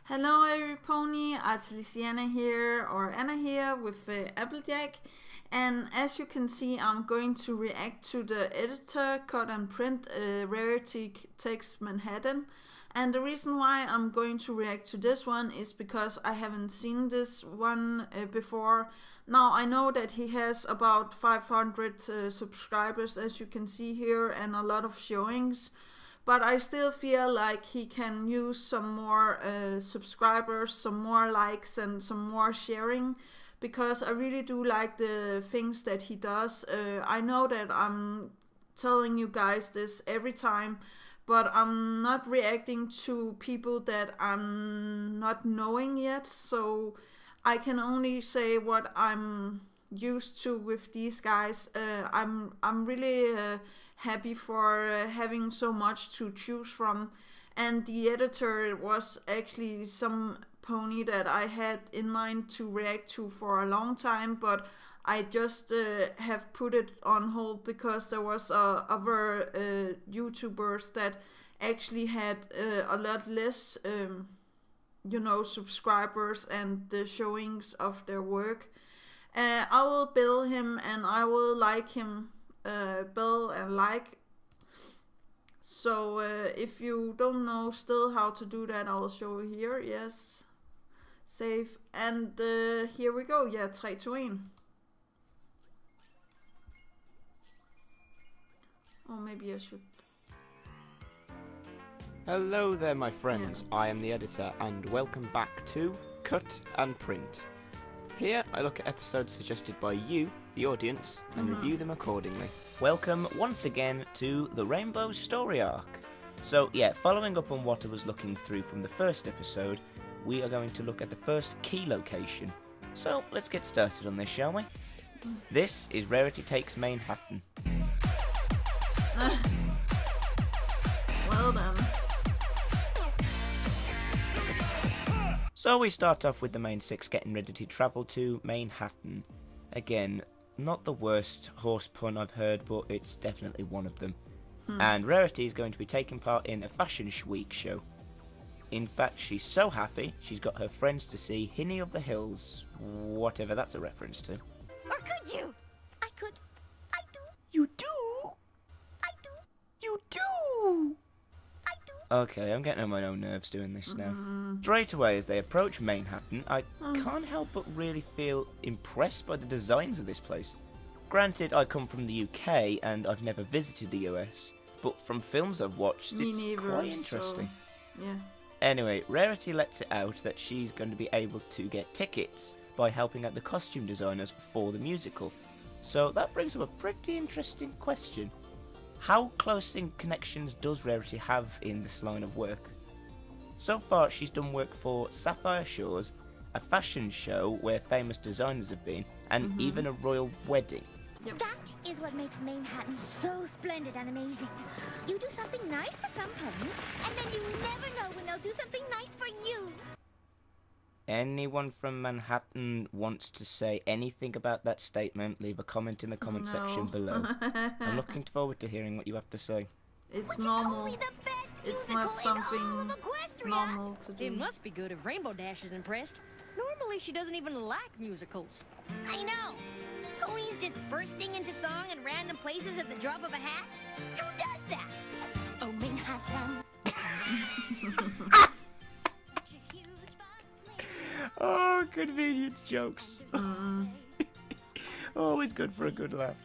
Hello everypony, Artilisiana here, or Anna here with Applejack. And as you can see, I'm going to react to the editor, cut and print Rarity text Manhattan. And the reason why I'm going to react to this one is because I haven't seen this one before. Now I know that he has about 500 subscribers, as you can see here, and a lot of showings. But I still feel like he can use some more subscribers, some more likes and some more sharing, because I really do like the things that he does. I know that I'm telling you guys this every time, but I'm not reacting to people that I'm not knowing yet, so I can only say what I'm used to with these guys. I'm really happy for having so much to choose from, and the editor was actually some pony that I had in mind to react to for a long time, but I just have put it on hold because there was other YouTubers that actually had a lot less subscribers and the showings of their work. I will bill him and I will like him, bill and like. So if you don't know still how to do that, I'll show you here. Yes, save, and here we go. Yeah, 3, 2, 1. Or maybe I should. Hello there my friends, I am the editor and welcome back to Cut and Print. Here I look at episodes suggested by you, the audience, and review them accordingly. Welcome once again to the Rainbow Story Arc. So yeah, following up on what I was looking through from the first episode, we are going to look at the first key location. So let's get started on this, shall we? This is Rarity Takes Manehattan. Well done. So we start off with the main 6 getting ready to travel to Manehattan. Again, not the worst horse pun I've heard, but it's definitely one of them. And Rarity is going to be taking part in a Fashion Week show. In fact, she's so happy, she's got her friends to see Hinny of the Hills, whatever that's a reference to. Or could you? I could. I do. You do? I do. You do? I do. Okay, I'm getting on my own nerves doing this now. Straight away as they approach Manehattan, I can't help but really feel impressed by the designs of this place. Granted, I come from the UK and I've never visited the US, but from films I've watched, it's quite interesting. So, yeah. Anyway, Rarity lets it out that she's going to be able to get tickets by helping out the costume designers for the musical. So that brings up a pretty interesting question. How close in connections does Rarity have in this line of work? So far she's done work for Sapphire Shores, a fashion show where famous designers have been, and even a royal wedding. Yep. That is what makes Manehattan so splendid and amazing. You do something nice for some pony, and then you never know when they'll do something nice for you. Anyone from Manhattan wants to say anything about that statement, leave a comment in the comment section below. I'm looking forward to hearing what you have to say. It's Which normal. Is only the best It's musical not something in all of Equestria. normal to do. It must be good if Rainbow Dash is impressed. Normally she doesn't even like musicals. I know. Ponies just bursting into song in random places at the drop of a hat? Who does that? Oh, Manhattan. Oh, convenience jokes. Always good for a good laugh.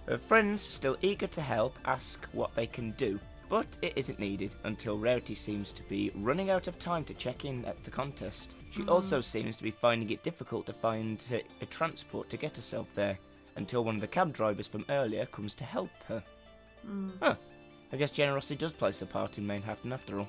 Her friends, still eager to help, ask what they can do, but it isn't needed until Rarity seems to be running out of time to check in at the contest. She also seems to be finding it difficult to find a transport to get herself there, until one of the cab drivers from earlier comes to help her. Huh. I guess generosity does play a part in Manehattan after all.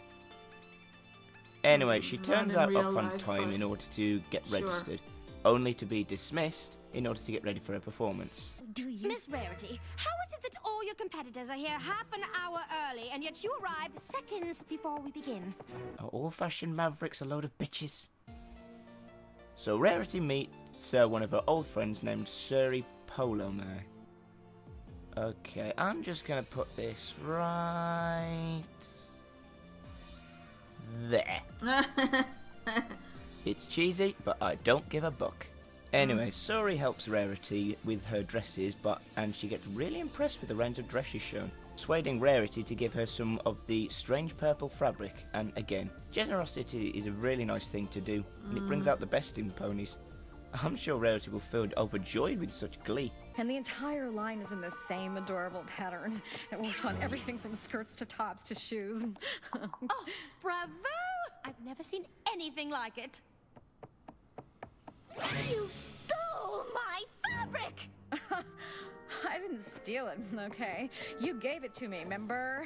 Anyway, she turns in out real up on life, time but in order to get sure. registered, only to be dismissed in order to get ready for her performance. Do you? Miss Rarity, how is it that all your competitors are here half an hour early and yet you arrive seconds before we begin? Are all-fashioned mavericks a load of bitches? So Rarity meets one of her old friends named Suri Polomare. Okay, I'm just gonna put this right there. It's cheesy, but I don't give a buck. Anyway, Suri helps Rarity with her dresses, and she gets really impressed with the range of dresses shown, persuading Rarity to give her some of the strange purple fabric. And again, generosity is a really nice thing to do, and it brings out the best in ponies. I'm sure Rarity will feel overjoyed with such glee. And the entire line is in the same adorable pattern. It works on everything from skirts to tops to shoes. Oh, bravo! I've never seen anything like it. You stole my fabric! I didn't steal it, okay? You gave it to me, remember?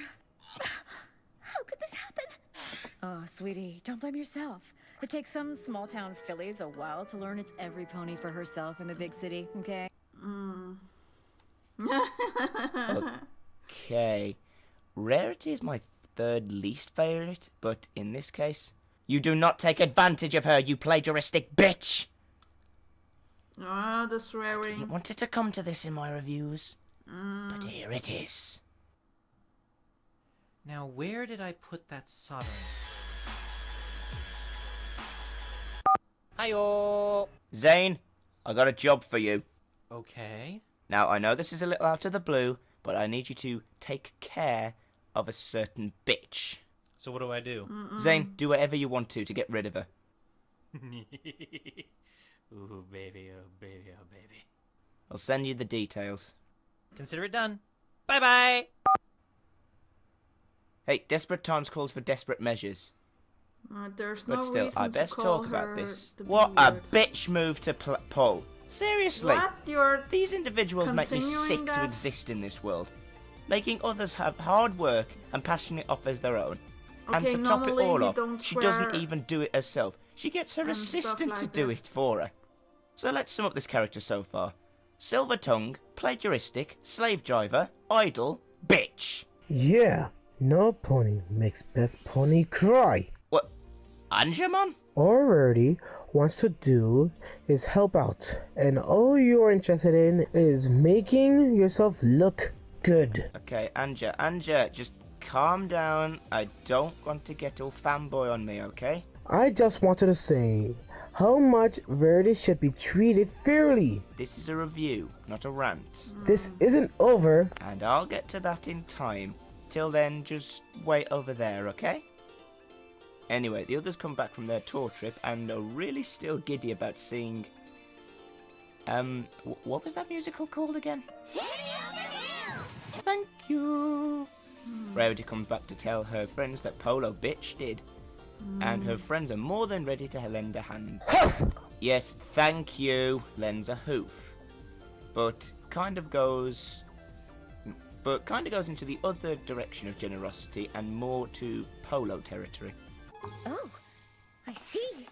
How could this happen? Oh, sweetie, don't blame yourself. It takes some small-town fillies a while to learn it's every pony for herself in the big city, okay? Okay. Rarity is my third least favourite, but in this case... You do not take advantage of her, you plagiaristic bitch! Ah, the swearing. Didn't want it to come to this in my reviews, but here it is. Now, where did I put that soldering? Hi-yo! Zane, I got a job for you. Okay. Now, I know this is a little out of the blue, but I need you to take care of a certain bitch. So what do I do? Zane, do whatever you want to get rid of her. Ooh, baby, oh, baby, oh, baby. I'll send you the details. Consider it done. Bye-bye! Hey, desperate times calls for desperate measures. There's no But still, reason I best to call talk about her this. the What a B-word. bitch move to pull. Seriously, What? You're these individuals make me continuing sick to that? exist in this world. Making others have hard work and passing it off as their own. And Okay, to top it normally all you off, don't she swear doesn't even do it herself. She gets her and stuff assistant to like do that. it for her. So let's sum up this character so far. Silver tongue, plagiaristic, slave driver, idle, bitch. Yeah, no pony makes best pony cry. What? Anjamon? All Rarity wants to do is help out, and all you're interested in is making yourself look good. Okay, Anja, just calm down. I don't want to get all fanboy on me, okay? I just wanted to say how much Rarity should be treated fairly. This is a review, not a rant. This isn't over. And I'll get to that in time. Till then, just wait over there, okay? Anyway, the others come back from their tour trip and are really still giddy about seeing... what was that musical called again? Thank you! Rarity comes back to tell her friends that Polo bitch did. And her friends are more than ready to lend a hand. Yes, thank you, lends a hoof. But kind of goes into the other direction of generosity and more to Polo territory. Oh, I see.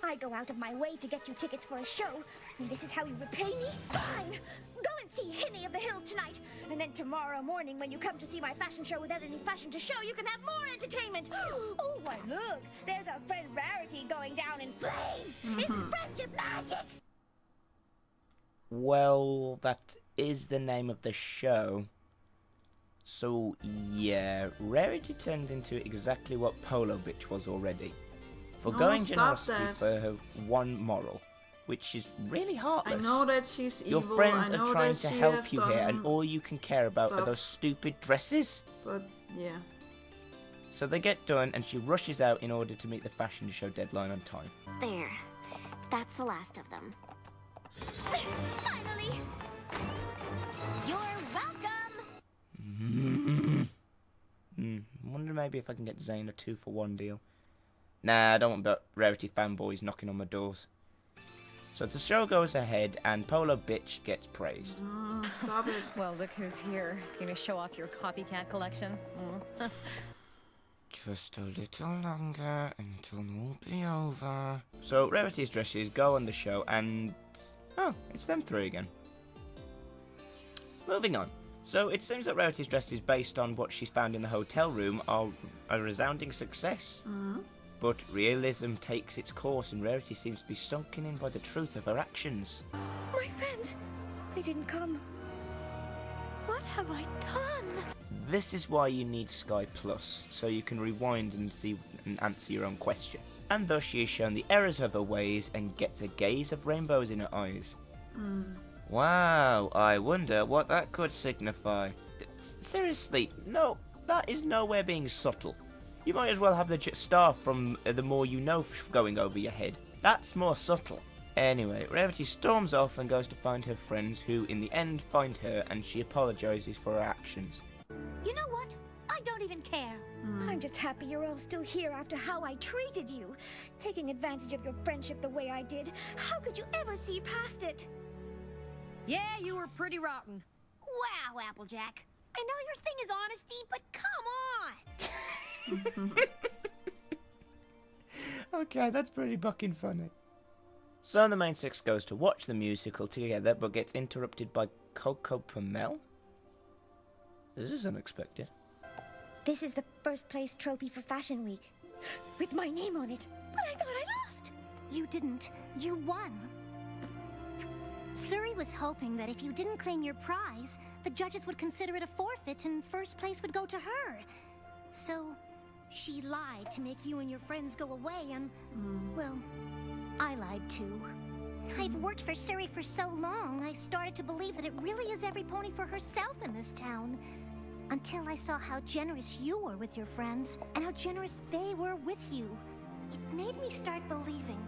I go out of my way to get you tickets for a show, and this is how you repay me? Fine! Go and see Hinny of the Hills tonight, and then tomorrow morning when you come to see my fashion show without any fashion to show, you can have more entertainment! Oh, why look! There's our friend Rarity going down in flames! It's friendship magic! Well, that is the name of the show. So, yeah, Rarity turned into exactly what Polo Bitch was already. Forgoing generosity for her one moral, which is really heartless. I know that she's Your evil. friends I know are trying that to she help have you here, and done all you can care about are stuff. those stupid dresses. But yeah. So they get done, and she rushes out in order to meet the fashion show deadline on time. There. That's the last of them. Finally! You're welcome! Wonder maybe if I can get Zane a 2-for-1 deal. Nah, I don't want Rarity fanboys knocking on my doors. So the show goes ahead, and Polo Bitch gets praised. Stop it. Well, look who's here. Gonna show off your copycat collection? Just a little longer until it will be over. So Rarity's dresses go on the show, and oh, it's them three again. Moving on. So it seems that Rarity's dresses, based on what she's found in the hotel room, are a resounding success. But realism takes its course, and Rarity seems to be sunken in by the truth of her actions. My friends, they didn't come. What have I done? This is why you need Sky Plus, so you can rewind and see and answer your own question. and thus she is shown the errors of her ways and gets a gaze of rainbows in her eyes. Wow, I wonder what that could signify. Seriously, no, that is nowhere being subtle. You might as well have the star from the more you know going over your head. That's more subtle. Anyway, Rarity storms off and goes to find her friends, who in the end find her, and she apologises for her actions. You know what? I don't even care. I'm just happy you're all still here after how I treated you. Taking advantage of your friendship the way I did. How could you ever see past it? Yeah, you were pretty rotten. Wow, Applejack. I know your thing is honesty, but come on! Okay, that's pretty fucking funny. So the main six goes to watch the musical together, but gets interrupted by Coco Pamel. This is unexpected. This is the first place trophy for Fashion Week. With my name on it. But I thought I lost. You didn't. You won. Suri was hoping that if you didn't claim your prize, the judges would consider it a forfeit and first place would go to her. So, she lied to make you and your friends go away and, well, I lied too. I've worked for Suri for so long, I started to believe that it really is every pony for herself in this town. Until I saw how generous you were with your friends, and how generous they were with you. It made me start believing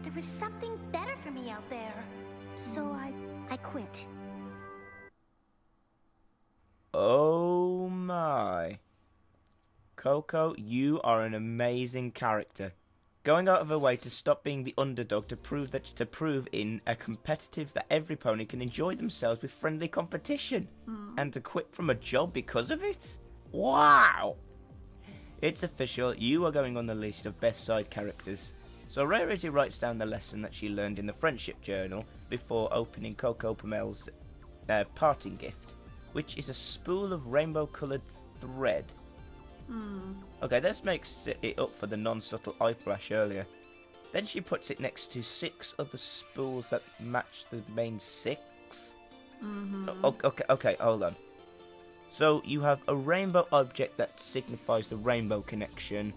there was something better for me out there. So I quit. Oh my. Coco, you are an amazing character. Going out of her way to stop being the underdog to prove in a competitive that every pony can enjoy themselves with friendly competition. And to quit from a job because of it? Wow! It's official, you are going on the list of best side characters. So Rarity writes down the lesson that she learned in the friendship journal before opening Coco Pamel's parting gift, which is a spool of rainbow coloured thread. Okay, this makes it up for the non-subtle eye flash earlier. Then she puts it next to 6 other spools that match the main 6. Okay, hold on. So you have a rainbow object that signifies the rainbow connection.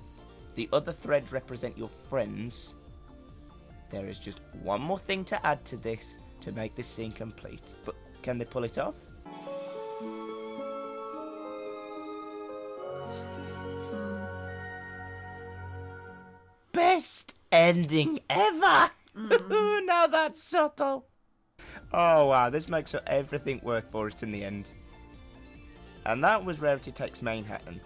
The other threads represent your friends. There is just one more thing to add to this to make this scene complete. But can they pull it off? Best ending ever! Now that's subtle. Oh wow, this makes everything work for it in the end. And that was Rarity Takes Manehattan.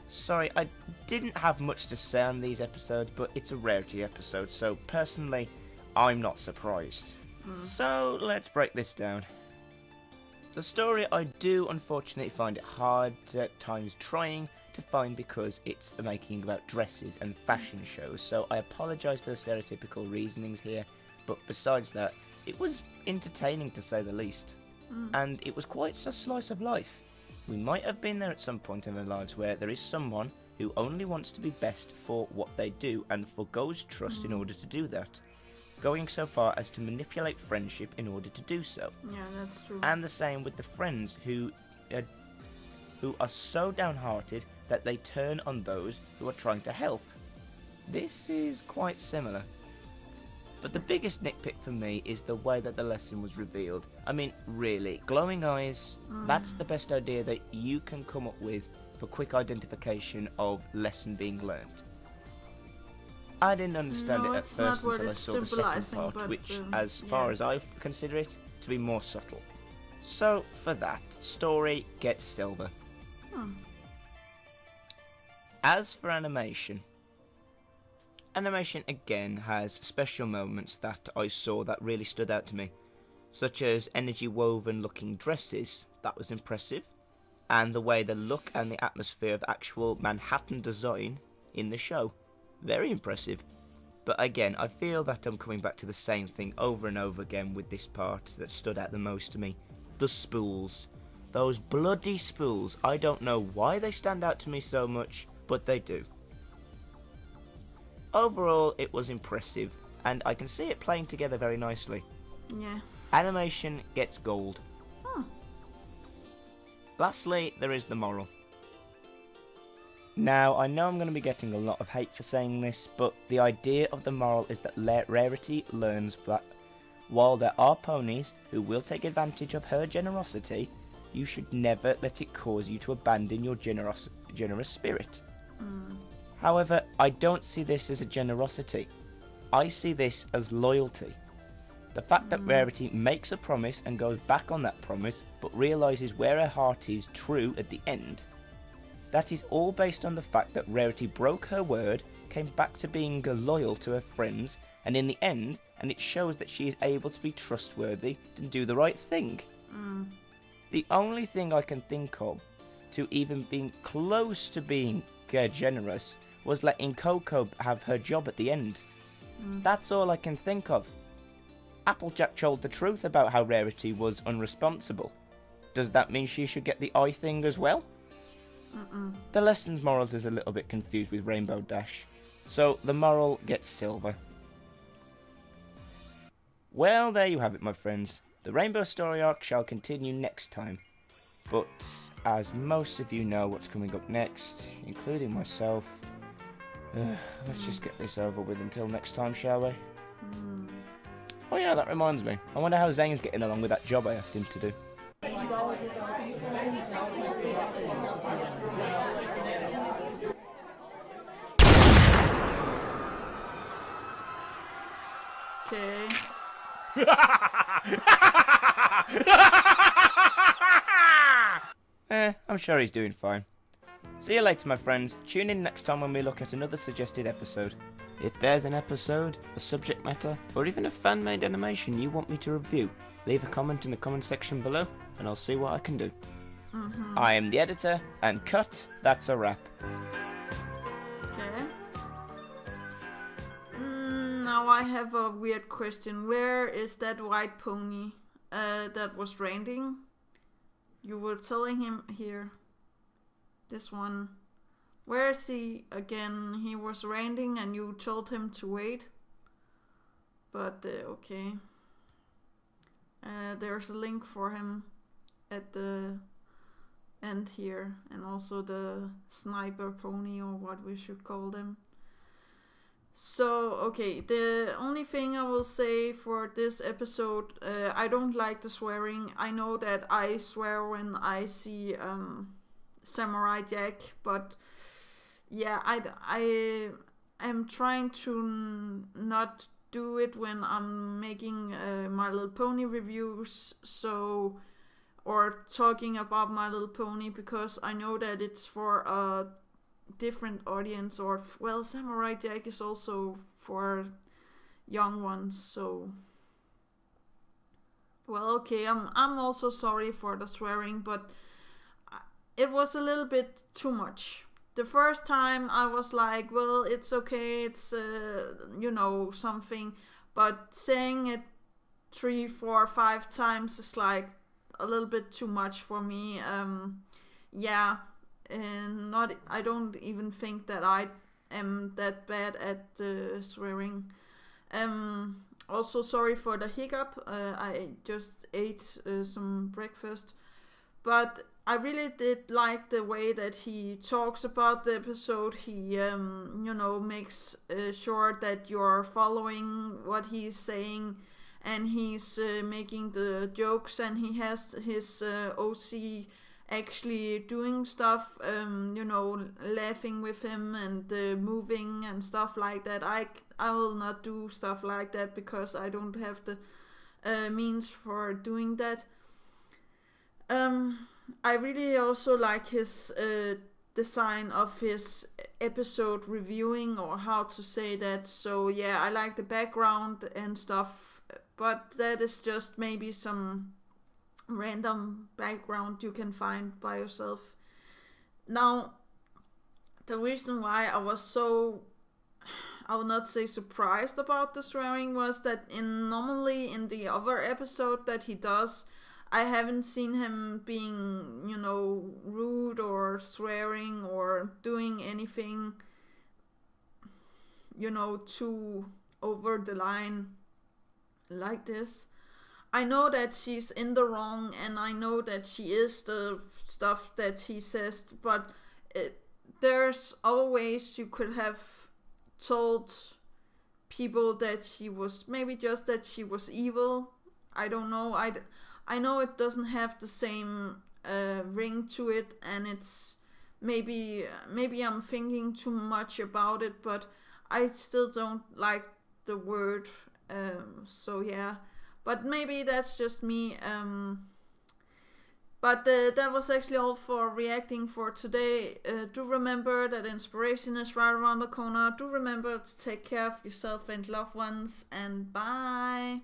Sorry, I didn't have much to say on these episodes, but it's a Rarity episode, so personally, I'm not surprised. So let's break this down. The story I do unfortunately find it hard at times trying to find because it's making about dresses and fashion shows, so I apologise for the stereotypical reasonings here, but besides that, it was entertaining to say the least. And it was quite a slice of life. We might have been there at some point in our lives where there is someone who only wants to be best for what they do and forgoes trust in order to do that, going so far as to manipulate friendship in order to do so. Yeah, that's true. And the same with the friends who are so downhearted that they turn on those who are trying to help. This is quite similar. But the biggest nitpick for me is the way that the lesson was revealed. I mean, really, glowing eyes, that's the best idea that you can come up with for quick identification of lesson being learned. I didn't understand it at first until I saw the second part, which, as far as I consider it, to be more subtle. So, for that, story gets silver. As for animation, animation again has special moments that I saw that really stood out to me, such as energy woven looking dresses, that was impressive, and the way the look and the atmosphere of actual Manehattan design in the show, very impressive. But again, I feel that I'm coming back to the same thing over and over again with this part that stood out the most to me, the spools. Those bloody spools, I don't know why they stand out to me so much, but they do. Overall, it was impressive, and I can see it playing together very nicely. Yeah. Animation gets gold. Lastly, there is the moral. Now, I know I'm going to be getting a lot of hate for saying this, but the idea of the moral is that Rarity learns that while there are ponies who will take advantage of her generosity, you should never let it cause you to abandon your generous spirit. However, I don't see this as a generosity. I see this as loyalty. The fact that Rarity makes a promise and goes back on that promise, but realises where her heart is true at the end, that is all based on the fact that Rarity broke her word, came back to being loyal to her friends, and in the end, and it shows that she is able to be trustworthy and do the right thing. The only thing I can think of to even being close to being generous was letting Coco have her job at the end. That's all I can think of. Applejack told the truth about how Rarity was unresponsible. Does that mean she should get the eye thing as well? The lessons morals is a little bit confused with Rainbow Dash, so the moral gets silver. Well, there you have it, my friends. The Rainbow story arc shall continue next time, but as most of you know what's coming up next, including myself, let's just get this over with until next time, shall we? Oh yeah, that reminds me. I wonder how Zane's getting along with that job I asked him to do. Okay. I'm sure he's doing fine. See you later, my friends. Tune in next time when we look at another suggested episode. If there's an episode, a subject matter, or even a fan-made animation you want me to review, leave a comment in the comment section below, and I'll see what I can do. I am the editor, and cut, that's a wrap. Okay. Now I have a weird question. Where is that white pony that was raining? You were telling him here. This one. Where is he again? He was raining and you told him to wait. But okay. There's a link for him at the end here. And also the sniper pony, or what we should call them. So, okay, the only thing I will say for this episode, I don't like the swearing. I know that I swear when I see Samurai Jack, but yeah, I am trying to not do it when I'm making My Little Pony reviews, so, or talking about My Little Pony, because I know that it's for a different audience, or well, Samurai Jack is also for young ones, so well, okay, I'm also sorry for the swearing, but it was a little bit too much. The first time I was like, well, it's okay, it's you know, something, but saying it 3, 4, 5 times is like a little bit too much for me. Yeah. And I don't even think that I am that bad at swearing. Also sorry for the hiccup. I just ate some breakfast, but I really did like the way that he talks about the episode. He you know, makes sure that you're following what he's saying, and he's making the jokes, and he has his OC actually doing stuff, you know, laughing with him and moving and stuff like that. I will not do stuff like that because I don't have the means for doing that. I really also like his design of his episode reviewing, or how to say that. So yeah, I like the background and stuff, but that is just maybe some random background you can find by yourself. Now, the reason why I was so, I will not say surprised about the swearing, was that normally in the other episode that he does, I haven't seen him being, you know, rude or swearing or doing anything, you know, too over the line like this. I know that she's in the wrong, and I know that she is the stuff that he says, but there's always you could have told people that she was, maybe just that she was evil. I don't know. I know it doesn't have the same ring to it, and it's maybe I'm thinking too much about it, but I still don't like the word. So yeah, but maybe that's just me. But that was actually all for reacting for today. Do remember that inspiration is right around the corner. Do remember to take care of yourself and loved ones, and bye.